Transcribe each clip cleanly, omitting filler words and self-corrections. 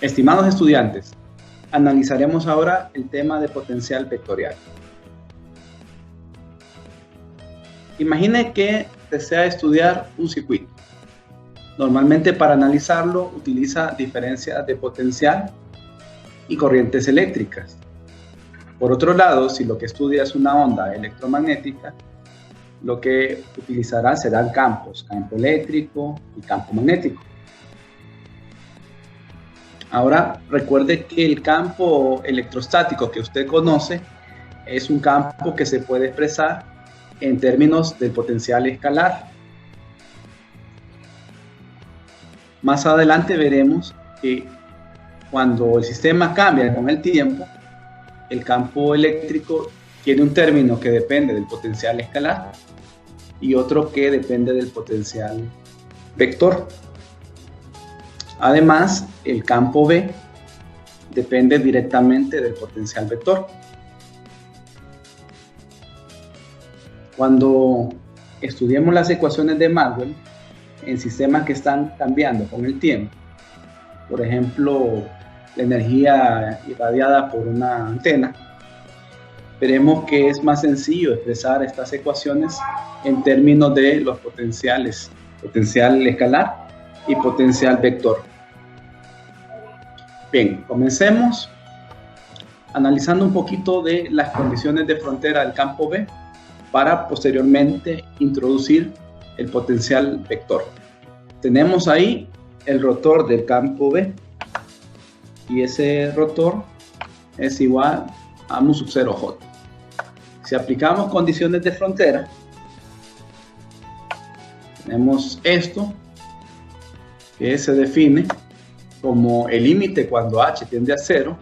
Estimados estudiantes, analizaremos ahora el tema de potencial vectorial. Imagine que desea estudiar un circuito. Normalmente para analizarlo utiliza diferencias de potencial y corrientes eléctricas. Por otro lado, si lo que estudia es una onda electromagnética, lo que utilizará serán campos, campo eléctrico y campo magnético. Ahora, recuerde que el campo electrostático que usted conoce es un campo que se puede expresar en términos del potencial escalar. Más adelante veremos que cuando el sistema cambia con el tiempo, el campo eléctrico tiene un término que depende del potencial escalar y otro que depende del potencial vector. Además, el campo B depende directamente del potencial vector. Cuando estudiemos las ecuaciones de Maxwell en sistemas que están cambiando con el tiempo, por ejemplo, la energía irradiada por una antena, veremos que es más sencillo expresar estas ecuaciones en términos de los potenciales, potencial escalar y potencial vector. Bien, comencemos analizando un poquito de las condiciones de frontera del campo B para posteriormente introducir el potencial vector. Tenemos ahí el rotor del campo B y ese rotor es igual a mu sub 0 J. Si aplicamos condiciones de frontera, tenemos esto que se define como el límite cuando h tiende a 0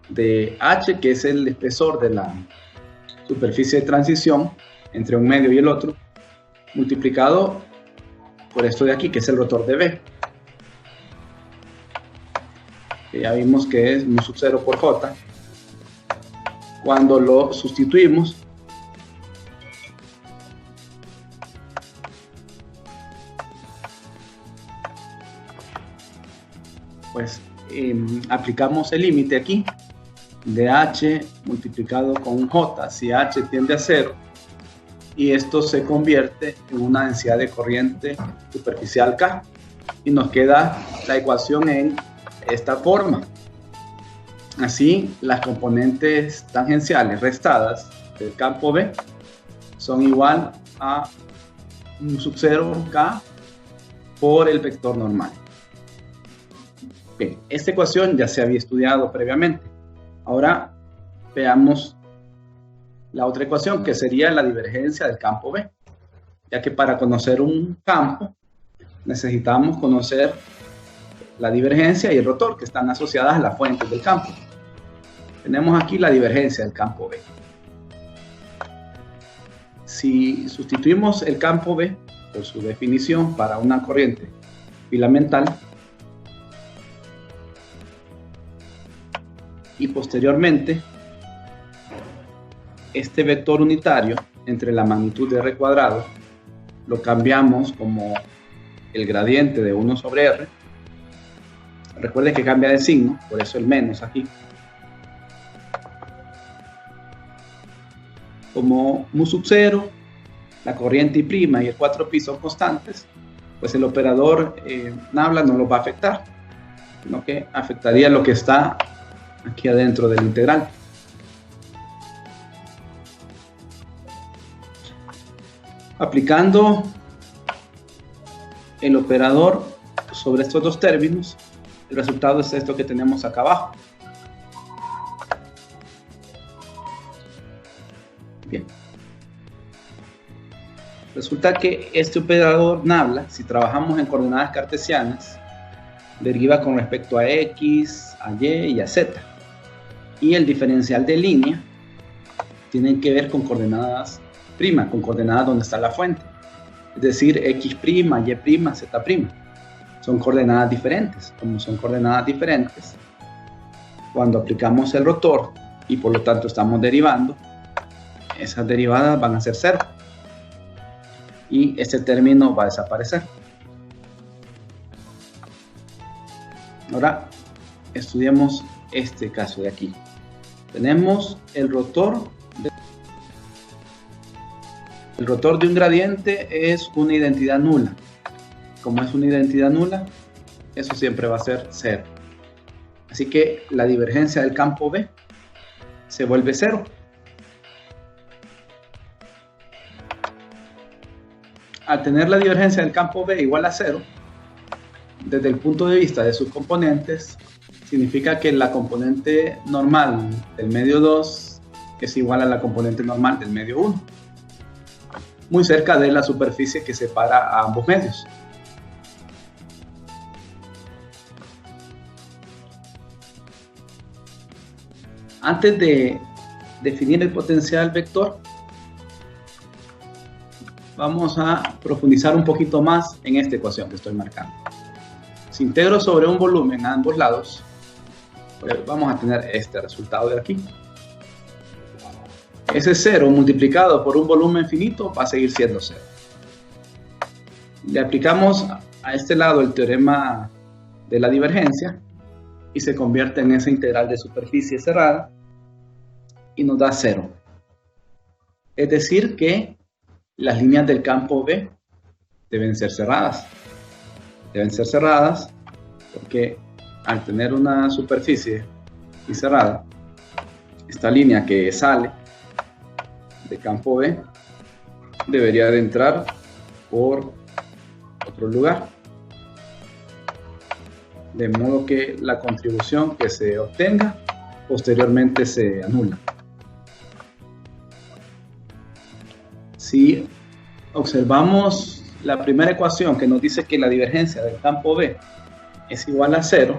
de h, que es el espesor de la superficie de transición entre un medio y el otro, multiplicado por esto de aquí, que es el rotor de B, que ya vimos que es mu sub 0 por J. Cuando lo sustituimos, pues aplicamos el límite aquí de h multiplicado con j si h tiende a 0, y esto se convierte en una densidad de corriente superficial K y nos queda la ecuación en esta forma. Así, las componentes tangenciales restadas del campo B son igual a mu sub 0 K por el vector normal. Bien, esta ecuación ya se había estudiado previamente. Ahora veamos la otra ecuación, que sería la divergencia del campo B, ya que para conocer un campo necesitamos conocer la divergencia y el rotor, que están asociadas a las fuentes del campo. Tenemos aquí la divergencia del campo B. Si sustituimos el campo B por su definición para una corriente filamental y posteriormente este vector unitario entre la magnitud de R cuadrado lo cambiamos como el gradiente de 1 sobre R. Recuerden que cambia de signo, por eso el menos aquí. Como mu sub 0, la corriente y prima y el 4pi son constantes, pues el operador nabla no los va a afectar, sino que afectaría lo que está aquí adentro del integral. Aplicando el operador sobre estos dos términos, el resultado es esto que tenemos acá abajo. Bien. Resulta que este operador nabla, si trabajamos en coordenadas cartesianas, deriva con respecto a x, a y y a z. Y el diferencial de línea tiene que ver con coordenadas prima, con coordenadas donde está la fuente. Es decir, x', y', z'. Son coordenadas diferentes. Como son coordenadas diferentes, cuando aplicamos el rotor y por lo tanto estamos derivando, esas derivadas van a ser 0. Y este término va a desaparecer. Ahora estudiemos este caso de aquí. Tenemos el rotor. El rotor de un gradiente es una identidad nula. Como es una identidad nula, eso siempre va a ser 0. Así que la divergencia del campo B se vuelve 0. Al tener la divergencia del campo B igual a 0, desde el punto de vista de sus componentes, significa que la componente normal del medio 2 es igual a la componente normal del medio 1, muy cerca de la superficie que separa a ambos medios. Antes de definir el potencial vector, vamos a profundizar un poquito más en esta ecuación que estoy marcando. Si integro sobre un volumen a ambos lados, pues vamos a tener este resultado de aquí. Ese 0 multiplicado por un volumen finito va a seguir siendo 0. Le aplicamos a este lado el teorema de la divergencia y se convierte en esa integral de superficie cerrada y nos da 0. Es decir que las líneas del campo B deben ser cerradas. Deben ser cerradas porque al tener una superficie y cerrada, esta línea que sale de campo B debería de entrar por otro lugar, de modo que la contribución que se obtenga posteriormente se anula. Si observamos la primera ecuación que nos dice que la divergencia del campo B es igual a 0,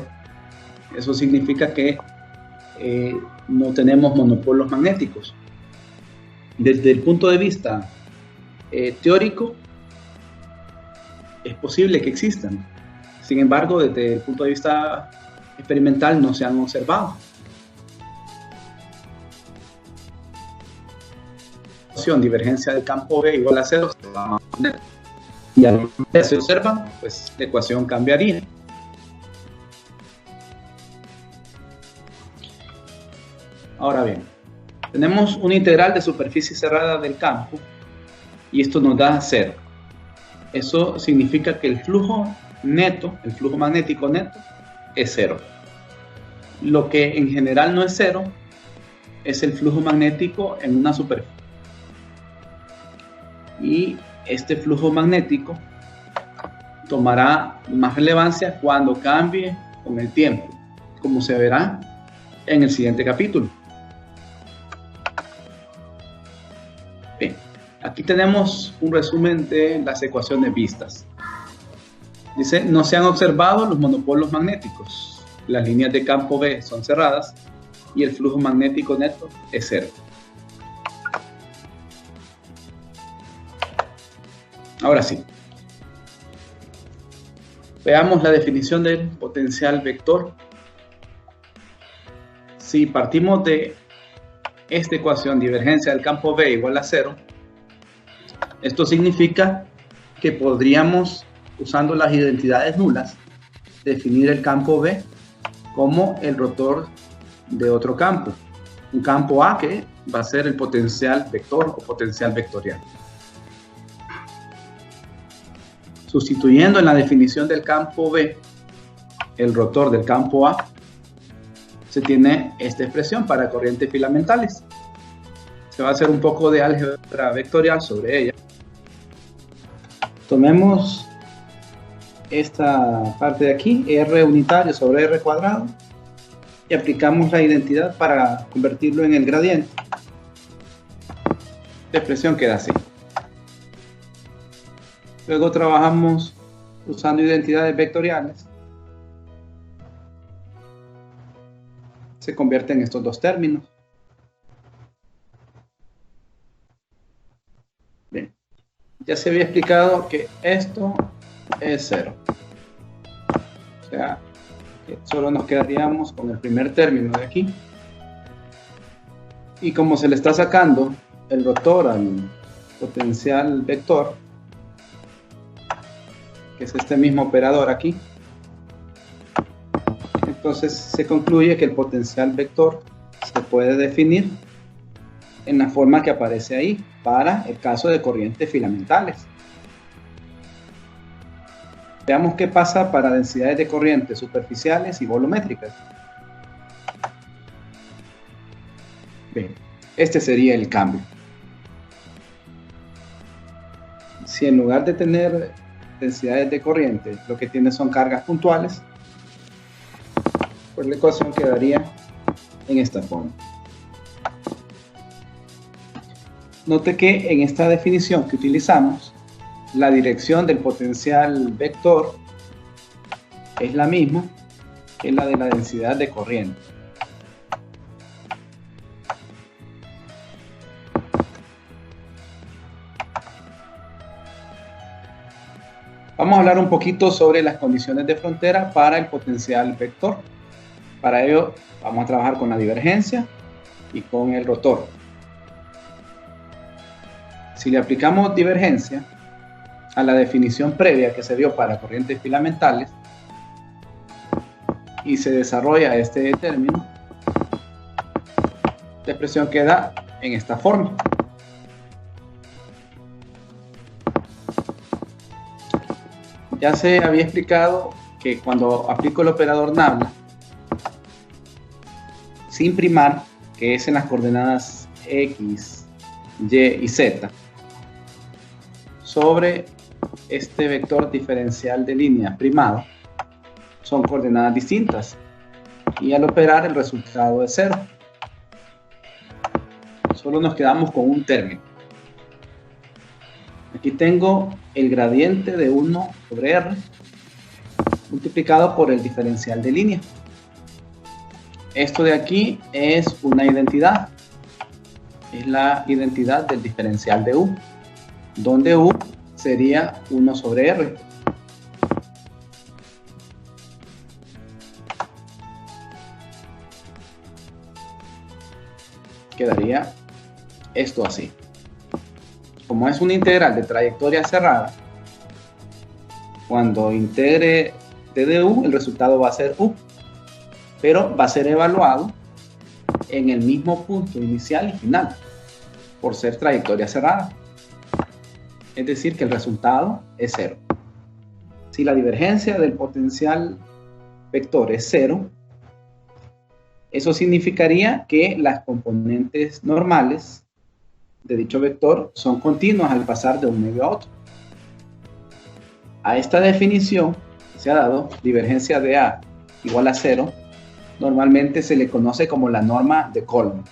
eso significa que no tenemos monopolos magnéticos. Desde el punto de vista teórico, es posible que existan. Sin embargo, desde el punto de vista experimental no se han observado. Divergencia del campo B igual a 0 y al se observan, pues la ecuación cambiaría. Ahora bien, tenemos una integral de superficie cerrada del campo y esto nos da 0. Eso significa que el flujo neto, el flujo magnético neto, es 0. Lo que en general no es 0 es el flujo magnético en una superficie. Y este flujo magnético tomará más relevancia cuando cambie con el tiempo, como se verá en el siguiente capítulo. Bien, aquí tenemos un resumen de las ecuaciones vistas. Dice, no se han observado los monopolos magnéticos. Las líneas de campo B son cerradas y el flujo magnético neto es 0. Ahora sí, veamos la definición del potencial vector. Si partimos de esta ecuación, divergencia del campo B igual a 0, esto significa que podríamos, usando las identidades nulas, definir el campo B como el rotor de otro campo. Un campo A que va a ser el potencial vector o potencial vectorial. Sustituyendo en la definición del campo B el rotor del campo A, se tiene esta expresión para corrientes filamentales. Se va a hacer un poco de álgebra vectorial sobre ella. Tomemos esta parte de aquí, R unitario sobre R cuadrado, y aplicamos la identidad para convertirlo en el gradiente. La expresión queda así. Luego trabajamos usando identidades vectoriales. Se convierten en estos dos términos. Bien. Ya se había explicado que esto es 0. O sea, que solo nos quedaríamos con el primer término de aquí. Y como se le está sacando el rotor al potencial vector, que es este mismo operador aquí, Entonces se concluye que el potencial vector se puede definir en la forma que aparece ahí para el caso de corrientes filamentales. Veamos qué pasa para densidades de corriente superficiales y volumétricas. Bien, este sería el cambio. Si en lugar de tener densidades de corriente, lo que tiene son cargas puntuales, pues la ecuación quedaría en esta forma. Note que en esta definición que utilizamos, la dirección del potencial vector es la misma que la de la densidad de corriente. Vamos a hablar un poquito sobre las condiciones de frontera para el potencial vector. Para ello vamos a trabajar con la divergencia y con el rotor. Si le aplicamos divergencia a la definición previa que se dio para corrientes filamentales y se desarrolla este término, la expresión queda en esta forma. Ya se había explicado que cuando aplico el operador nabla sin primar, que es en las coordenadas X, Y y Z, sobre este vector diferencial de línea primado, son coordenadas distintas y al operar el resultado es 0. Solo nos quedamos con un término. Aquí tengo el gradiente de 1 sobre R multiplicado por el diferencial de línea. Esto de aquí es una identidad. Es la identidad del diferencial de U, donde U sería 1 sobre R. Quedaría esto así. Como es una integral de trayectoria cerrada, cuando integre d de U, el resultado va a ser U, pero va a ser evaluado en el mismo punto inicial y final, por ser trayectoria cerrada. Es decir, que el resultado es 0. Si la divergencia del potencial vector es 0, eso significaría que las componentes normales de dicho vector son continuas al pasar de un medio a otro. A esta definición se ha dado divergencia de A igual a 0. Normalmente se le conoce como la norma de Coulomb.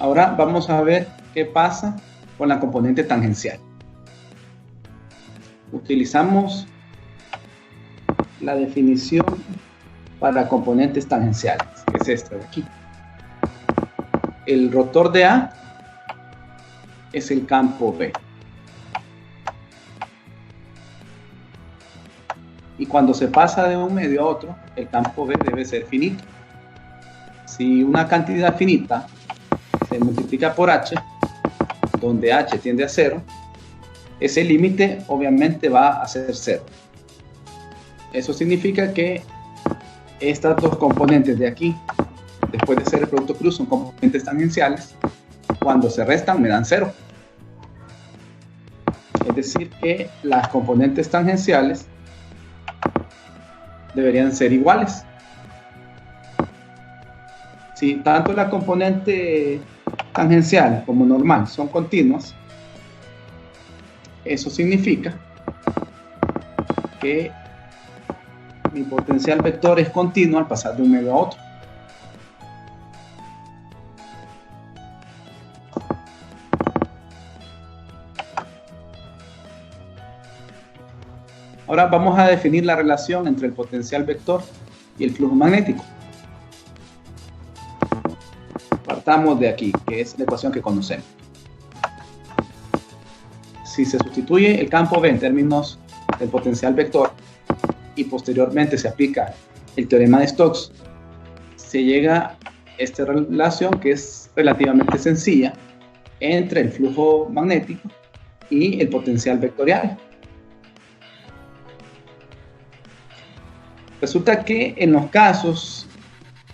Ahora vamos a ver qué pasa con la componente tangencial. Utilizamos la definición para componentes tangenciales, que es esta de aquí. El rotor de A es el campo B. Y cuando se pasa de un medio a otro, el campo B debe ser finito. Si una cantidad finita se multiplica por H, donde H tiende a 0, ese límite obviamente va a ser 0. Eso significa que estas dos componentes de aquí, después de ser el producto cruz, son componentes tangenciales. Cuando se restan me dan 0. Es decir que las componentes tangenciales deberían ser iguales. Si tanto la componente tangencial como normal son continuas, eso significa que mi potencial vector es continuo al pasar de un medio a otro. Ahora vamos a definir la relación entre el potencial vector y el flujo magnético. Partamos de aquí, que es la ecuación que conocemos. Si se sustituye el campo B en términos del potencial vector y posteriormente se aplica el teorema de Stokes, se llega a esta relación que es relativamente sencilla entre el flujo magnético y el potencial vectorial. Resulta que en los casos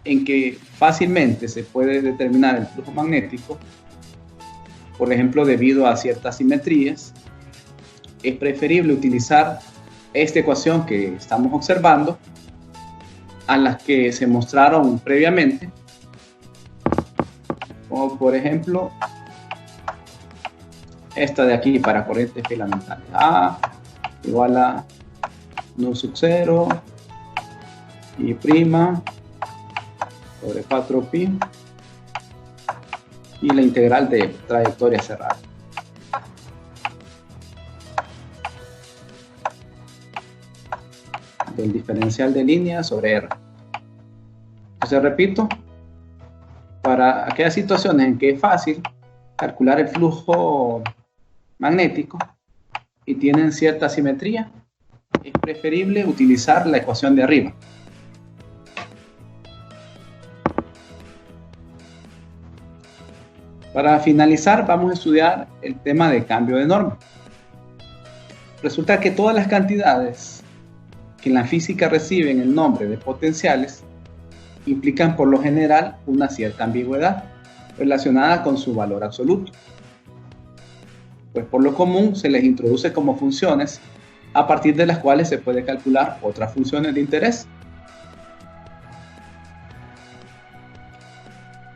en que fácilmente se puede determinar el flujo magnético, por ejemplo, debido a ciertas simetrías, es preferible utilizar esta ecuación que estamos observando, a las que se mostraron previamente, como por ejemplo esta de aquí para corrientes filamentales. A igual a nu sub 0 y prima sobre 4pi y la integral de trayectoria cerrada. Del diferencial de línea sobre R. Entonces repito, para aquellas situaciones en que es fácil calcular el flujo magnético y tienen cierta simetría, es preferible utilizar la ecuación de arriba. Para finalizar, vamos a estudiar el tema de cambio de norma. Resulta que todas las cantidades que en la física reciben el nombre de potenciales implican por lo general una cierta ambigüedad relacionada con su valor absoluto. Pues por lo común se les introduce como funciones a partir de las cuales se puede calcular otras funciones de interés.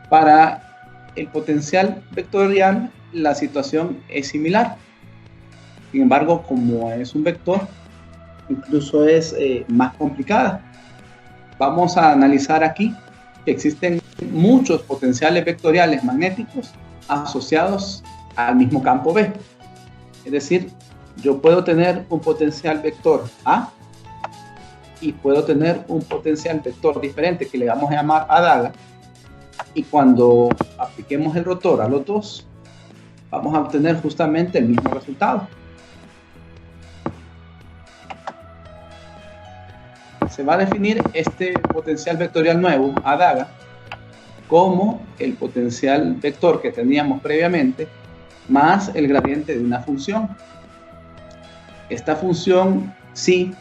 Para el potencial vectorial la situación es similar. Sin embargo, como es un vector, incluso es más complicada. Vamos a analizar aquí que existen muchos potenciales vectoriales magnéticos asociados al mismo campo B. Es decir, yo puedo tener un potencial vector A y puedo tener un potencial vector diferente que le vamos a llamar A daga, y cuando apliquemos el rotor a los dos vamos a obtener justamente el mismo resultado. Se va a definir este potencial vectorial nuevo, A daga, como el potencial vector que teníamos previamente más el gradiente de una función. Esta función sí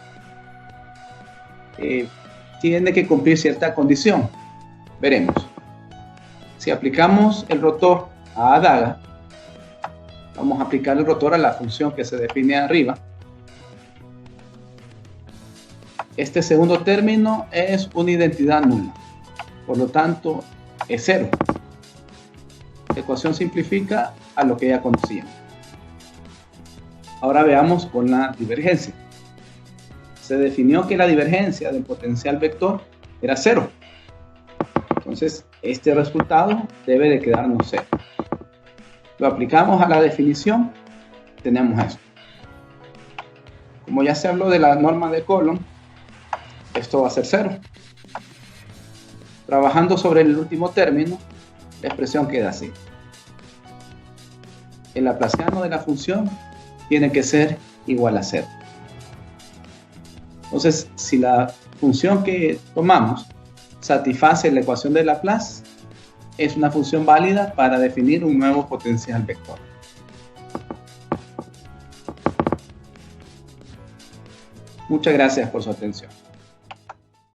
tiene que cumplir cierta condición. Veremos. Si aplicamos el rotor a A daga, vamos a aplicar el rotor a la función que se define arriba. Este segundo término es una identidad nula, por lo tanto es cero. La ecuación simplifica a lo que ya conocíamos. Ahora veamos con la divergencia. Se definió que la divergencia del potencial vector era cero. Entonces, este resultado debe de quedarnos cero. Lo aplicamos a la definición, tenemos esto. Como ya se habló de la norma de Coulomb, esto va a ser cero. Trabajando sobre el último término, la expresión queda así. El laplaciano de la función tiene que ser igual a cero. Entonces, si la función que tomamos satisface la ecuación de Laplace, es una función válida para definir un nuevo potencial vector. Muchas gracias por su atención.